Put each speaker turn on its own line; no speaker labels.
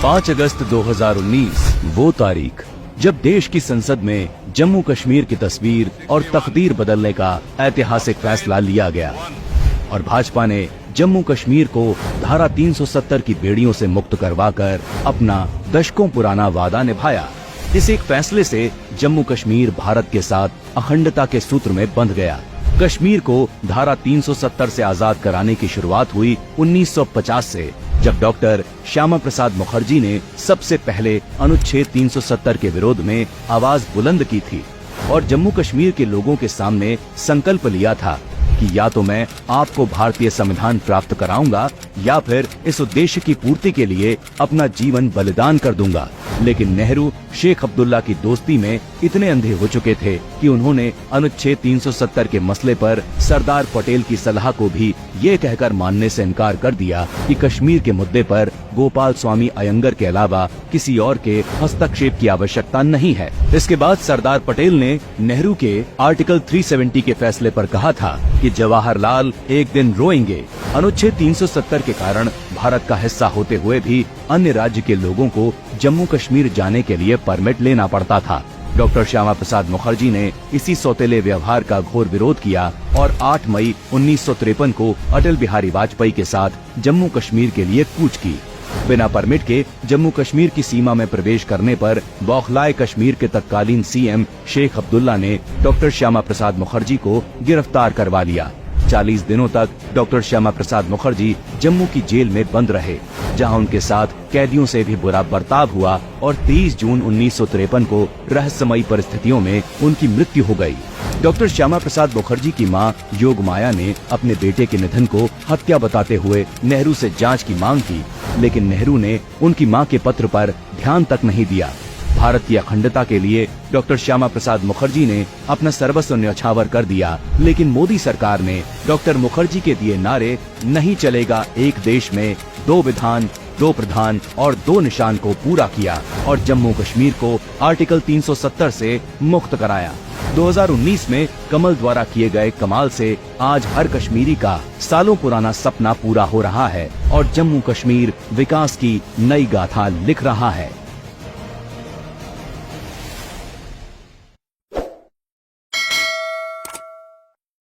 5 अगस्त 2019 वो तारीख जब देश की संसद में जम्मू कश्मीर की तस्वीर और तकदीर बदलने का ऐतिहासिक फैसला लिया गया और भाजपा ने जम्मू कश्मीर को धारा 370 की बेड़ियों से मुक्त करवाकर अपना दशकों पुराना वादा निभाया। इस एक फैसले से जम्मू कश्मीर भारत के साथ अखंडता के सूत्र में बंध गया। कश्मीर को धारा 370 से आजाद कराने की शुरुआत हुई 1950 से, जब डॉक्टर श्यामा प्रसाद मुखर्जी ने सबसे पहले अनुच्छेद 370 के विरोध में आवाज बुलंद की थी और जम्मू कश्मीर के लोगों के सामने संकल्प लिया था कि या तो मैं आपको भारतीय संविधान प्राप्त कराऊंगा या फिर इस उद्देश्य की पूर्ति के लिए अपना जीवन बलिदान कर दूंगा। लेकिन नेहरू शेख अब्दुल्ला की दोस्ती में इतने अंधे हो चुके थे कि उन्होंने अनुच्छेद 370 के मसले पर सरदार पटेल की सलाह को भी ये कहकर मानने से इनकार कर दिया कि कश्मीर के मुद्दे पर गोपाल स्वामी अयंगर के अलावा किसी और के हस्तक्षेप की आवश्यकता नहीं है। इसके बाद सरदार पटेल ने नेहरू के आर्टिकल 370 के फैसले पर कहा था कि जवाहरलाल एक दिन रोएंगे। अनुच्छेद 370 के कारण भारत का हिस्सा होते हुए भी अन्य राज्य के लोगों को जम्मू कश्मीर जाने के लिए परमिट लेना पड़ता था। डॉक्टर श्यामा प्रसाद मुखर्जी ने इसी सौतेले व्यवहार का घोर विरोध किया और 8 मई 1953 को अटल बिहारी वाजपेयी के साथ जम्मू कश्मीर के लिए कूच की। बिना परमिट के जम्मू कश्मीर की सीमा में प्रवेश करने पर बौखलाए कश्मीर के तत्कालीन सीएम शेख अब्दुल्ला ने डॉक्टर श्यामा प्रसाद मुखर्जी को गिरफ्तार करवा लिया। 40 दिनों तक डॉक्टर श्यामा प्रसाद मुखर्जी जम्मू की जेल में बंद रहे, जहां उनके साथ कैदियों से भी बुरा बर्ताव हुआ और 23 जून 1953 को रहस्यमयी परिस्थितियों में उनकी मृत्यु हो गई। डॉक्टर श्यामा प्रसाद मुखर्जी की मां योगमाया ने अपने बेटे के निधन को हत्या बताते हुए नेहरू से जांच की मांग की, लेकिन नेहरू ने उनकी मां के पत्र पर ध्यान तक नहीं दिया। भारत की अखंडता के लिए डॉक्टर श्यामा प्रसाद मुखर्जी ने अपना सर्वस्व न्यौछावर कर दिया, लेकिन मोदी सरकार ने डॉक्टर मुखर्जी के दिए नारे नहीं चलेगा एक देश में 2 विधान 2 प्रधान और 2 निशान को पूरा किया और जम्मू कश्मीर को आर्टिकल 370 से मुक्त कराया। 2019 में कमल द्वारा किए गए कमाल से आज हर कश्मीरी का सालों पुराना सपना पूरा हो रहा है और जम्मू कश्मीर विकास की नई गाथा लिख रहा है।